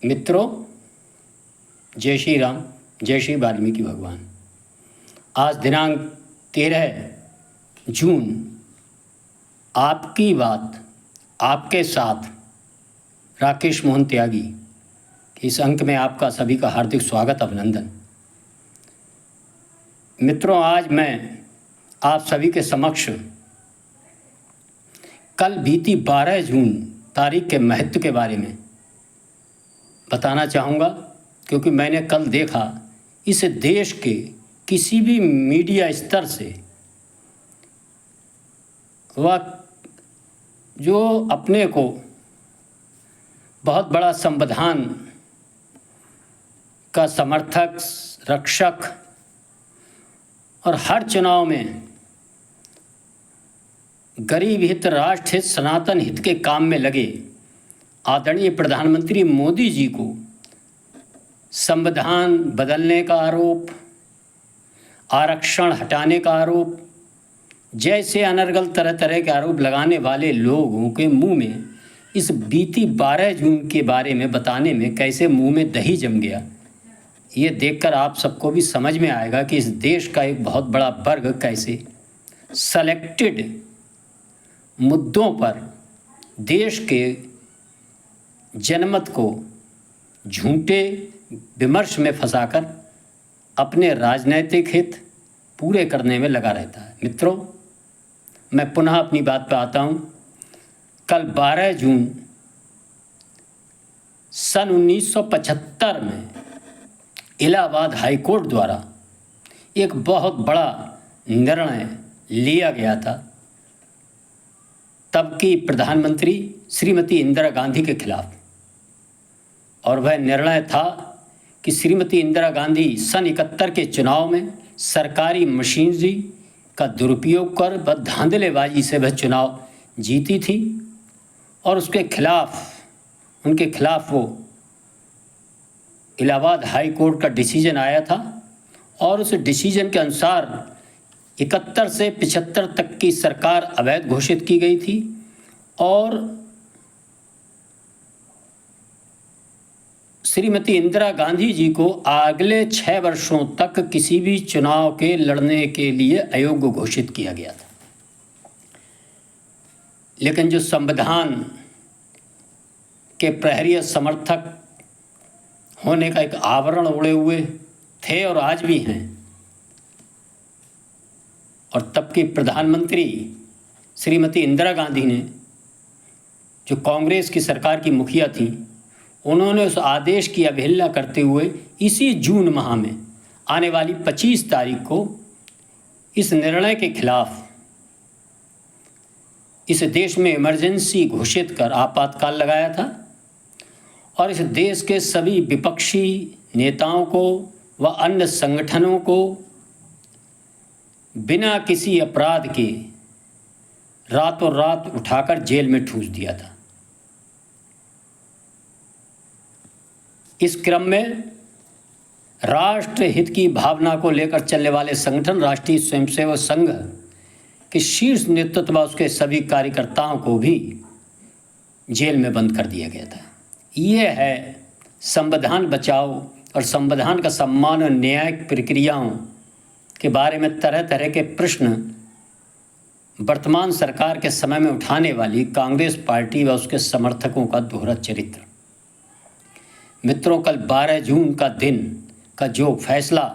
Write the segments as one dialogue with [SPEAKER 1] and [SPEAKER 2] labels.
[SPEAKER 1] मित्रों, जय श्री राम, जय श्री वाल्मीकि भगवान। आज दिनांक 13 जून, आपकी बात आपके साथ राकेश मोहन त्यागी इस अंक में आपका सभी का हार्दिक स्वागत, अभिनंदन। मित्रों, आज मैं आप सभी के समक्ष कल बीती 12 जून तारीख के महत्व के बारे में बताना चाहूँगा, क्योंकि मैंने कल देखा इस देश के किसी भी मीडिया स्तर से वह जो अपने को बहुत बड़ा संविधान का समर्थक, रक्षक और हर चुनाव में गरीब हित, राष्ट्र हित, सनातन हित के काम में लगे आदरणीय प्रधानमंत्री मोदी जी को संविधान बदलने का आरोप, आरक्षण हटाने का आरोप जैसे अनर्गल तरह तरह के आरोप लगाने वाले लोगों के मुंह में इस बीती 12 जून के बारे में बताने में कैसे मुंह में दही जम गया, ये देखकर आप सबको भी समझ में आएगा कि इस देश का एक बहुत बड़ा वर्ग कैसे सेलेक्टेड मुद्दों पर देश के जनमत को झूठे विमर्श में फंसाकर अपने राजनीतिक हित पूरे करने में लगा रहता है। मित्रों, मैं पुनः अपनी बात पर आता हूँ। कल 12 जून सन 1975 में इलाहाबाद हाई कोर्ट द्वारा एक बहुत बड़ा निर्णय लिया गया था, तब की प्रधानमंत्री श्रीमती इंदिरा गांधी के खिलाफ। और वह निर्णय था कि श्रीमती इंदिरा गांधी सन 71 के चुनाव में सरकारी मशीनरी का दुरुपयोग कर व धांधलेबाजी से वह चुनाव जीती थी और उनके खिलाफ वो इलाहाबाद हाई कोर्ट का डिसीजन आया था और उस डिसीजन के अनुसार 71 से 75 तक की सरकार अवैध घोषित की गई थी और श्रीमती इंदिरा गांधी जी को अगले 6 वर्षों तक किसी भी चुनाव के लड़ने के लिए अयोग्य घोषित किया गया था। लेकिन जो संविधान के प्रहरी समर्थक होने का एक आवरण ओढ़े हुए थे और आज भी हैं, और तब की प्रधानमंत्री श्रीमती इंदिरा गांधी ने, जो कांग्रेस की सरकार की मुखिया थी, उन्होंने उस आदेश की अवहेलना करते हुए इसी जून माह में आने वाली 25 तारीख को इस निर्णय के खिलाफ इस देश में इमरजेंसी घोषित कर आपातकाल लगाया था और इस देश के सभी विपक्षी नेताओं को व अन्य संगठनों को बिना किसी अपराध के रातों रात उठाकर जेल में ठूस दिया था। इस क्रम में राष्ट्र हित की भावना को लेकर चलने वाले संगठन राष्ट्रीय स्वयंसेवक संघ के शीर्ष नेतृत्व व उसके सभी कार्यकर्ताओं को भी जेल में बंद कर दिया गया था। ये है संविधान बचाओ और संविधान का सम्मान और न्यायिक प्रक्रियाओं के बारे में तरह तरह के प्रश्न वर्तमान सरकार के समय में उठाने वाली कांग्रेस पार्टी व उसके समर्थकों का दोहरा चरित्र। मित्रों, कल 12 जून का दिन का जो फैसला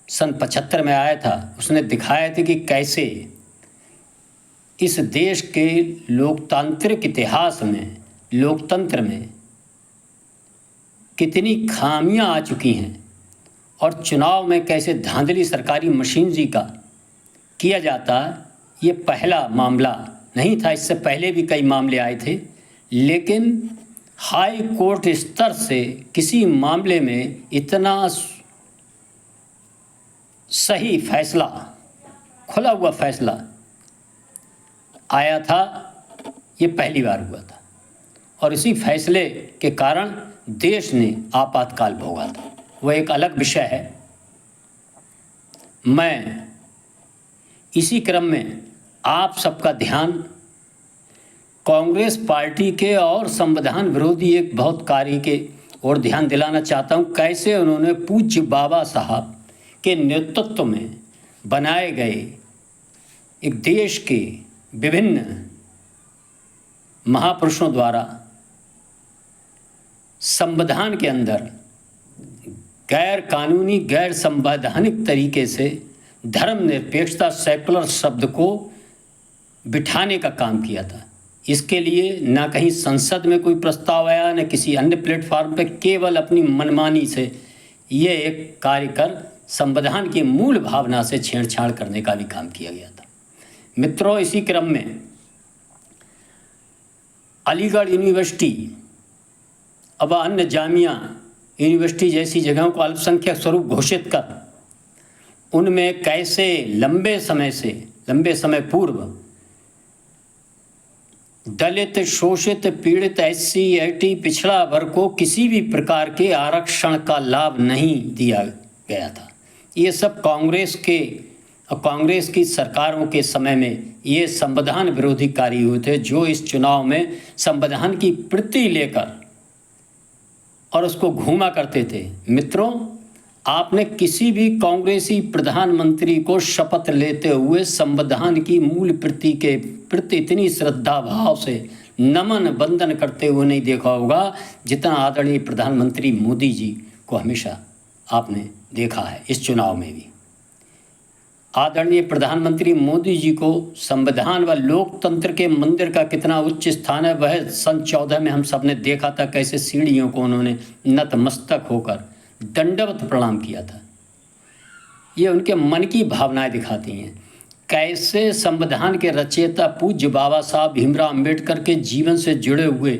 [SPEAKER 1] सन 75 में आया था, उसने दिखाया था कि कैसे इस देश के लोकतांत्रिक इतिहास में, लोकतंत्र में कितनी खामियां आ चुकी हैं और चुनाव में कैसे धांधली सरकारी मशीनरी का किया जाता। ये पहला मामला नहीं था, इससे पहले भी कई मामले आए थे, लेकिन हाई कोर्ट स्तर से किसी मामले में इतना सही फैसला, खुला हुआ फैसला आया था, ये पहली बार हुआ था। और इसी फैसले के कारण देश ने आपातकाल भोगा था। वह एक अलग विषय है। मैं इसी क्रम में आप सबका ध्यान कांग्रेस पार्टी के और संविधान विरोधी एक बहुत कार्य के और ध्यान दिलाना चाहता हूँ कैसे उन्होंने पूज्य बाबा साहब के नेतृत्व में बनाए गए एक देश के विभिन्न महापुरुषों द्वारा संविधान के अंदर गैर कानूनी, गैर संवैधानिक तरीके से धर्मनिरपेक्षता, सेकुलर शब्द को बिठाने का काम किया था। इसके लिए ना कहीं संसद में कोई प्रस्ताव आया, न किसी अन्य प्लेटफॉर्म पर, केवल अपनी मनमानी से ये एक कार्य कर संविधान की मूल भावना से छेड़छाड़ करने का भी काम किया गया था। मित्रों, इसी क्रम में अलीगढ़ यूनिवर्सिटी अब अन्य जामिया यूनिवर्सिटी जैसी जगहों को अल्पसंख्यक स्वरूप घोषित कर उनमें कैसे लंबे समय पूर्व दलित, शोषित, पीड़ित, SC, ST, पिछड़ा वर्ग को किसी भी प्रकार के आरक्षण का लाभ नहीं दिया गया था। ये सब कांग्रेस की सरकारों के समय में ये संविधान विरोधी कार्य हुए थे, जो इस चुनाव में संविधान की प्रति लेकर और उसको घूमा करते थे। मित्रों, आपने किसी भी कांग्रेसी प्रधानमंत्री को शपथ लेते हुए संविधान की मूल प्रति के प्रति इतनी श्रद्धा भाव से नमन वंदन करते हुए नहीं देखा होगा जितना आदरणीय प्रधानमंत्री मोदी जी को हमेशा आपने देखा है। इस चुनाव में भी आदरणीय प्रधानमंत्री मोदी जी को संविधान व लोकतंत्र के मंदिर का कितना उच्च स्थान है, वह सन 14 में हम सब ने देखा था कैसे सीढ़ियों को उन्होंने नतमस्तक होकर दंडवत प्रणाम किया था। ये उनके मन की भावनाएं दिखाती हैं। कैसे संविधान के रचयिता पूज्य बाबा साहब भीमराव अंबेडकर के जीवन से जुड़े हुए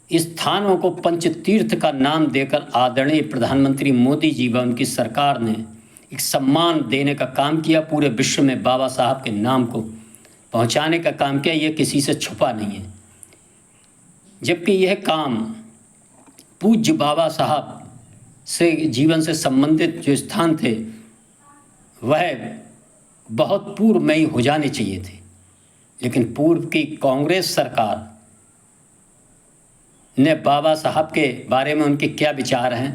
[SPEAKER 1] स्थानों को पंचतीर्थ का नाम देकर आदरणीय प्रधानमंत्री मोदी जी व उनकी सरकार ने एक सम्मान देने का काम किया। पूरे विश्व में बाबा साहब के नाम को पहुंचाने का काम किया। ये किसी से छुपा नहीं है। जबकि यह काम पूज्य बाबा साहब से जीवन से संबंधित जो स्थान थे वह बहुत पूर्व में ही हो जाने चाहिए थे, लेकिन पूर्व की कांग्रेस सरकार ने बाबा साहब के बारे में उनके क्या विचार हैं,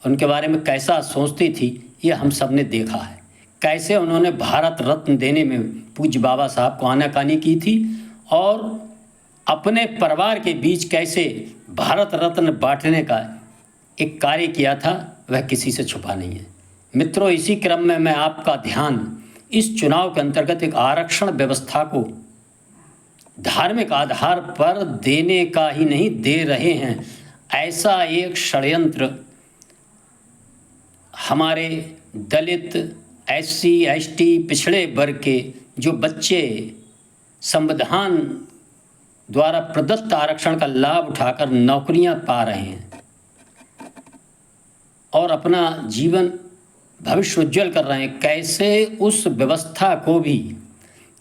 [SPEAKER 1] उनके बारे में कैसा सोचती थी, ये हम सब ने देखा है। कैसे उन्होंने भारत रत्न देने में पूज्य बाबा साहब को आनाकानी की थी और अपने परिवार के बीच कैसे भारत रत्न बांटने का एक कार्य किया था, वह किसी से छुपा नहीं है। मित्रों, इसी क्रम में मैं आपका ध्यान इस चुनाव के अंतर्गत एक आरक्षण व्यवस्था को धार्मिक आधार पर देने का ही नहीं, दे रहे हैं ऐसा एक षड्यंत्र हमारे दलित, SC, ST, पिछड़े वर्ग के जो बच्चे संविधान द्वारा प्रदत्त आरक्षण का लाभ उठाकर नौकरियां पा रहे हैं और अपना जीवन भविष्य उज्जवल कर रहे हैं, कैसे उस व्यवस्था को भी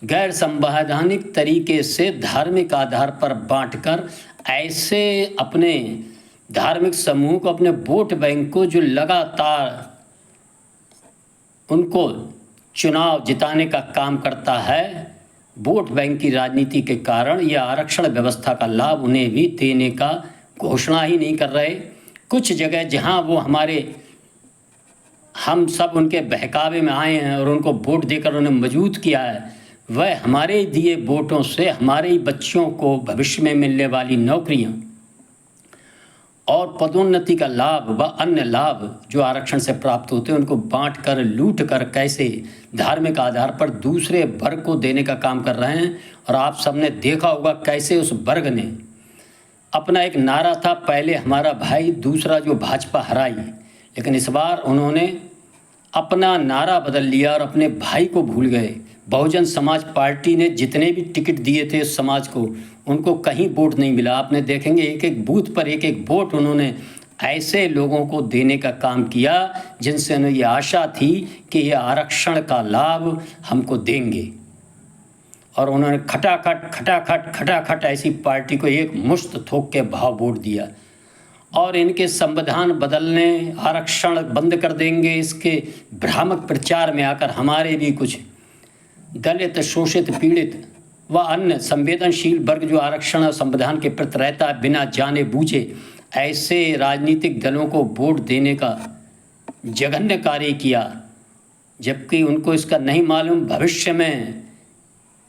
[SPEAKER 1] गैर संवैधानिक तरीके से धार्मिक आधार पर बांटकर ऐसे अपने धार्मिक समूह को, अपने वोट बैंक को जो लगातार उनको चुनाव जिताने का काम करता है, वोट बैंक की राजनीति के कारण यह आरक्षण व्यवस्था का लाभ उन्हें भी देने का घोषणा ही नहीं कर रहे। कुछ जगह जहां वो हम सब उनके बहकावे में आए हैं और उनको वोट देकर उन्हें मजबूत किया है, वह हमारे दिए वोटों से हमारे ही बच्चों को भविष्य में मिलने वाली नौकरियां और पदोन्नति का लाभ व अन्य लाभ जो आरक्षण से प्राप्त होते हैं उनको बांट कर, लूट कर कैसे धार्मिक आधार पर दूसरे वर्ग को देने का काम कर रहे हैं। और आप सबने देखा होगा कैसे उस वर्ग ने अपना एक नारा था, पहले हमारा भाई, दूसरा जो भाजपा हराई, लेकिन इस बार उन्होंने अपना नारा बदल लिया और अपने भाई को भूल गए। बहुजन समाज पार्टी ने जितने भी टिकट दिए थे उस समाज को, उनको कहीं वोट नहीं मिला। आपने देखेंगे एक एक बूथ पर एक एक वोट उन्होंने ऐसे लोगों को देने का काम किया जिनसे उन्हें ये आशा थी कि ये आरक्षण का लाभ हमको देंगे, और उन्होंने खटाखट ऐसी पार्टी को एक मुश्त थोक के भाव वोट दिया। और इनके संविधान बदलने, आरक्षण बंद कर देंगे, इसके भ्रामक प्रचार में आकर हमारे भी कुछ दलित, शोषित, पीड़ित व अन्य संवेदनशील वर्ग जो आरक्षण और संविधान के प्रति रहता है, बिना जाने बूझे ऐसे राजनीतिक दलों को वोट देने का जघन्य कार्य किया, जबकि उनको इसका नहीं मालूम भविष्य में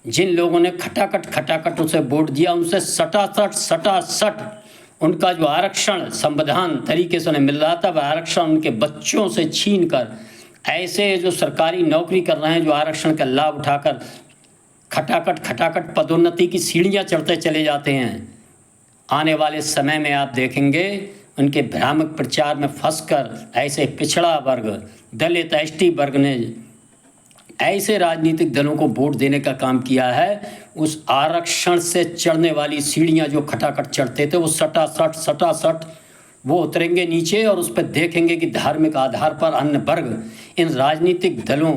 [SPEAKER 1] जिन लोगों ने खटाखट उसे वोट दिया उनसे सटासट उनका जो आरक्षण संविधान तरीके से उन्हें मिल रहा था, वह आरक्षण उनके बच्चों से छीन कर ऐसे जो सरकारी नौकरी कर रहे हैं, जो आरक्षण का लाभ उठाकर खटाखट पदोन्नति की सीढ़ियां चढ़ते चले जाते हैं, आने वाले समय में आप देखेंगे उनके भ्रामक प्रचार में फंसकर ऐसे पिछड़ा वर्ग, दलित, एसटी वर्ग ने ऐसे राजनीतिक दलों को वोट देने का काम किया है। उस आरक्षण से चढ़ने वाली सीढ़ियां जो खटाखट चढ़ते थे, वो सटासट वो उतरेंगे नीचे और उस पर देखेंगे कि धार्मिक आधार पर अन्य वर्ग, इन राजनीतिक दलों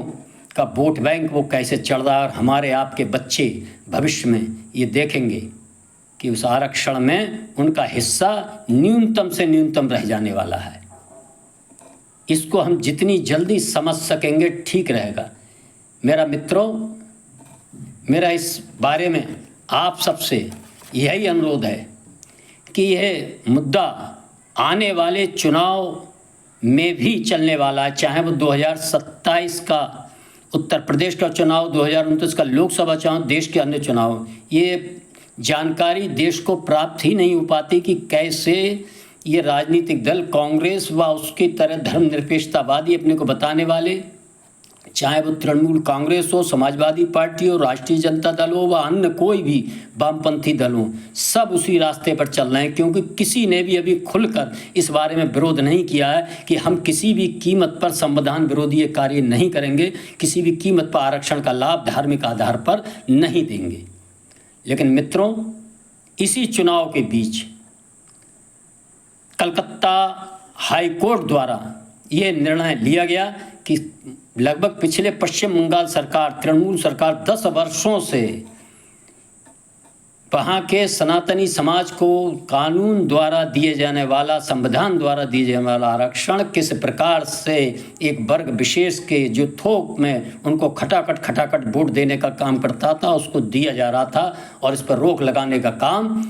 [SPEAKER 1] का वोट बैंक वो कैसे चढ़ रहा है। और हमारे आपके बच्चे भविष्य में ये देखेंगे कि उस आरक्षण में उनका हिस्सा न्यूनतम से न्यूनतम रह जाने वाला है। इसको हम जितनी जल्दी समझ सकेंगे ठीक रहेगा। मेरा मित्रों, मेरा इस बारे में आप सबसे यही अनुरोध है कि यह मुद्दा आने वाले चुनाव में भी चलने वाला है, चाहे वो 2027 का उत्तर प्रदेश का चुनाव, 2029 का लोकसभा चुनाव, देश के अन्य चुनाव। ये जानकारी देश को प्राप्त ही नहीं हो पाती कि कैसे ये राजनीतिक दल, कांग्रेस व उसकी तरह धर्मनिरपेक्षतावादी अपने को बताने वाले, चाहे वो तृणमूल कांग्रेस हो, समाजवादी पार्टी हो, राष्ट्रीय जनता दल हो व अन्य कोई भी वामपंथी दल हो, सब उसी रास्ते पर चल रहे हैं। क्योंकि किसी ने भी अभी खुलकर इस बारे में विरोध नहीं किया है कि हम किसी भी कीमत पर संविधान विरोधी ये कार्य नहीं करेंगे, किसी भी कीमत पर आरक्षण का लाभ धार्मिक आधार पर नहीं देंगे। लेकिन मित्रों, इसी चुनाव के बीच कलकत्ता हाई कोर्ट द्वारा ये निर्णय लिया गया कि लगभग पिछले पश्चिम बंगाल सरकार, तृणमूल सरकार 10 वर्षों से वहाँ के सनातनी समाज को कानून द्वारा दिए जाने वाला, संविधान द्वारा दिए जाने वाला आरक्षण किस प्रकार से एक वर्ग विशेष के जो थोक में उनको खटाखट वोट देने का काम करता था, उसको दिया जा रहा था। और इस पर रोक लगाने का काम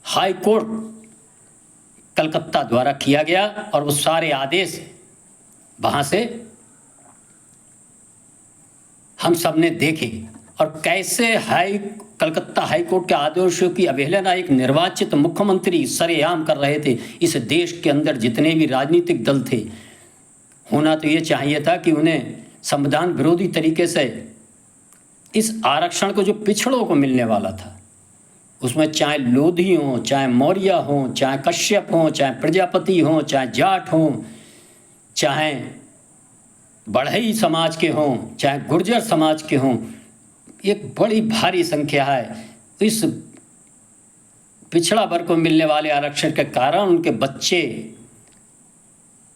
[SPEAKER 1] हाई कोर्ट कलकत्ता द्वारा किया गया और वो सारे आदेश वहाँ से हम सब ने देखे। और कैसे कलकत्ता हाई कोर्ट के आदेशों की अवहेलना एक निर्वाचित मुख्यमंत्री सरेआम कर रहे थे। इस देश के अंदर जितने भी राजनीतिक दल थे, होना तो ये चाहिए था कि उन्हें संविधान विरोधी तरीके से इस आरक्षण को जो पिछड़ों को मिलने वाला था, उसमें चाहे लोधी हों, चाहे मौर्य हों, चाहे कश्यप हों, चाहे प्रजापति हों, चाहे जाट हों, चाहे बढ़ई समाज के हों, चाहे गुर्जर समाज के हों, एक बड़ी भारी संख्या है। इस पिछड़ा वर्ग को मिलने वाले आरक्षण के कारण उनके बच्चे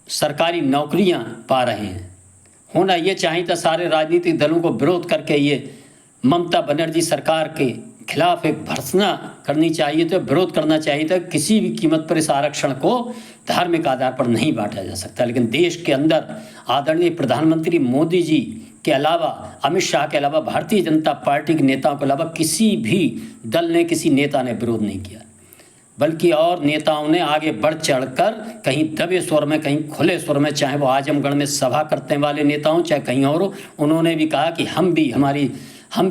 [SPEAKER 1] सरकारी नौकरियां पा रहे हैं। होना ये चाहिए था सारे राजनीतिक दलों को विरोध करके ये ममता बनर्जी सरकार के खिलाफ एक भर्त्सना करनी चाहिए था, विरोध करना चाहिए था। किसी भी कीमत पर इस आरक्षण को धार्मिक आधार पर नहीं बांटा जा सकता। लेकिन देश के अंदर आदरणीय प्रधानमंत्री मोदी जी के अलावा, अमित शाह के अलावा, भारतीय जनता पार्टी के नेताओं के अलावा किसी भी दल ने, किसी नेता ने विरोध नहीं किया, बल्कि और नेताओं ने आगे बढ़ चढ़कर कहीं दबे स्वर में, कहीं खुले स्वर में, चाहे वो आजमगढ़ में सभा करने वाले नेता हों, चाहे कहीं और, उन्होंने भी कहा कि हम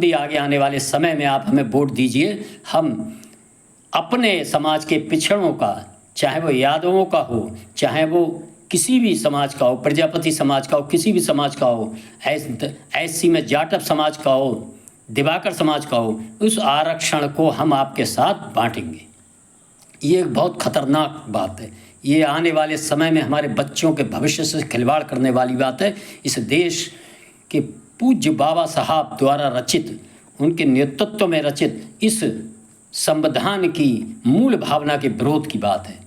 [SPEAKER 1] भी आगे आने वाले समय में आप हमें वोट दीजिए। हम अपने समाज के पिछड़ों का, चाहे वो यादवों का हो, चाहे वो किसी भी समाज का हो, प्रजापति समाज का हो, किसी भी समाज का हो, एससी में जाटव समाज का हो, दिवाकर समाज का हो, उस आरक्षण को हम आपके साथ बांटेंगे। ये एक बहुत खतरनाक बात है। ये आने वाले समय में हमारे बच्चों के भविष्य से खिलवाड़ करने वाली बात है। इस देश के पूज्य बाबा साहब द्वारा रचित, उनके नेतृत्व में रचित इस संविधान की मूल भावना के विरोध की बात है।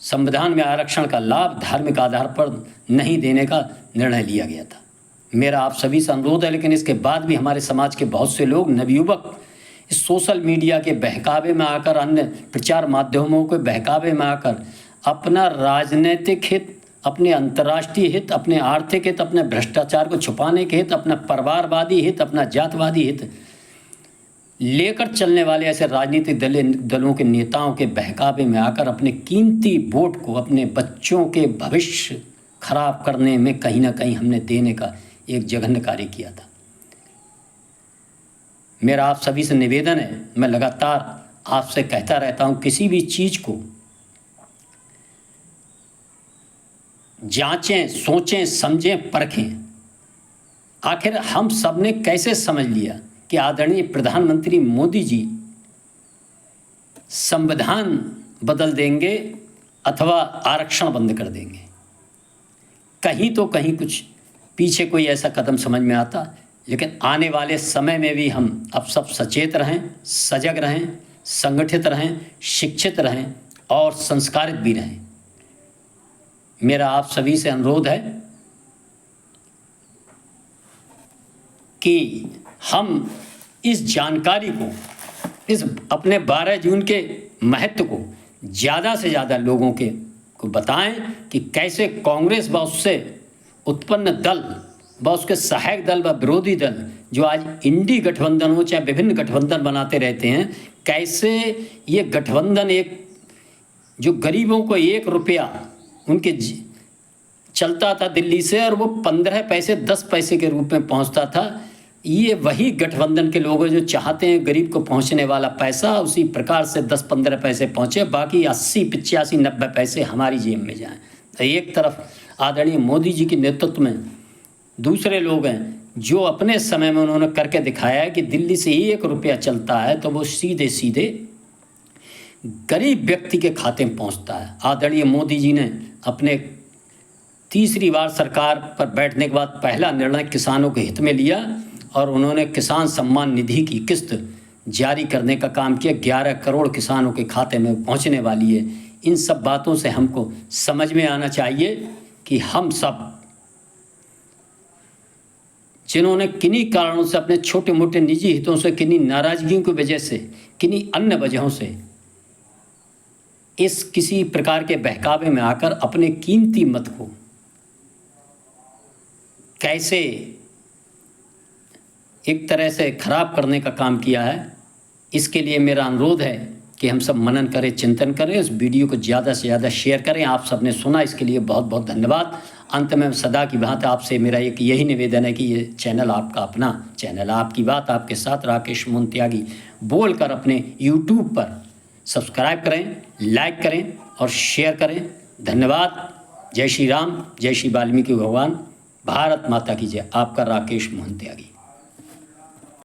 [SPEAKER 1] संविधान में आरक्षण का लाभ धार्मिक आधार पर नहीं देने का निर्णय लिया गया था। मेरा आप सभी से अनुरोध है, लेकिन इसके बाद भी हमारे समाज के बहुत से लोग, नवयुवक, इस सोशल मीडिया के बहकावे में आकर, अन्य प्रचार माध्यमों के बहकावे में आकर अपना राजनीतिक हित, अपने अंतर्राष्ट्रीय हित, अपने आर्थिक हित, अपने भ्रष्टाचार को छुपाने के हित, अपना परिवारवादी हित, अपना जातवादी हित लेकर चलने वाले ऐसे राजनीतिक दलों के नेताओं के बहकावे में आकर अपने कीमती वोट को अपने बच्चों के भविष्य खराब करने में कहीं ना कहीं हमने देने का एक जघन्य कार्य किया था। मेरा आप सभी से निवेदन है, मैं लगातार आपसे कहता रहता हूं, किसी भी चीज़ को जांचें, सोचें, समझें, परखें। आखिर हम सब ने कैसे समझ लिया कि आदरणीय प्रधानमंत्री मोदी जी संविधान बदल देंगे अथवा आरक्षण बंद कर देंगे? कहीं तो कहीं कुछ पीछे कोई ऐसा कदम समझ में आता, लेकिन आने वाले समय में भी हम अब सब सचेत रहें, सजग रहें, संगठित रहें, शिक्षित रहें और संस्कारित भी रहें। मेरा आप सभी से अनुरोध है कि हम इस जानकारी को, इस अपने 12 जून के महत्व को ज़्यादा से ज़्यादा लोगों को बताएं कि कैसे कांग्रेस व उससे उत्पन्न दल व उसके सहायक दल व विरोधी दल जो आज इंडी गठबंधन हो चाहे विभिन्न गठबंधन बनाते रहते हैं, कैसे ये गठबंधन एक जो गरीबों को 1 रुपया उनके चलता था दिल्ली से और वो 15 पैसे 10 पैसे के रूप में पहुंचता था, ये वही गठबंधन के लोग जो चाहते हैं गरीब को पहुंचने वाला पैसा उसी प्रकार से 10-15 पैसे पहुंचे, बाकी 80, 85, 90 पैसे हमारी जेब में जाएं। तो एक तरफ आदरणीय मोदी जी के नेतृत्व में दूसरे लोग हैं जो अपने समय में उन्होंने करके दिखाया है कि दिल्ली से 1 रुपया चलता है तो वो सीधे सीधे गरीब व्यक्ति के खाते में पहुंचता है। आदरणीय मोदी जी ने अपने तीसरी बार सरकार पर बैठने के बाद पहला निर्णय किसानों के हित में लिया और उन्होंने किसान सम्मान निधि की किस्त जारी करने का काम किया। 11 करोड़ किसानों के खाते में पहुंचने वाली है। इन सब बातों से हमको समझ में आना चाहिए कि हम सब जिन्होंने किन्हीं कारणों से अपने छोटे मोटे निजी हितों से, किन्हीं नाराजगियों की वजह से, किन्हीं अन्य वजहों से इस किसी प्रकार के बहकावे में आकर अपने कीमती मत को कैसे एक तरह से खराब करने का काम किया है, इसके लिए मेरा अनुरोध है कि हम सब मनन करें, चिंतन करें, इस वीडियो को ज़्यादा से ज़्यादा शेयर करें। आप सबने सुना, इसके लिए बहुत बहुत धन्यवाद। अंत में सदा की बात आपसे मेरा एक यही निवेदन है कि ये चैनल आपका अपना चैनल, आपकी बात आपके साथ राकेश मोहन त्यागी बोलकर अपने यूट्यूब पर सब्सक्राइब करें, लाइक करें और शेयर करें। धन्यवाद। जय श्री राम, जय श्री वाल्मीकि भगवान, भारत माता की जय। आपका राकेश मोहन त्यागी।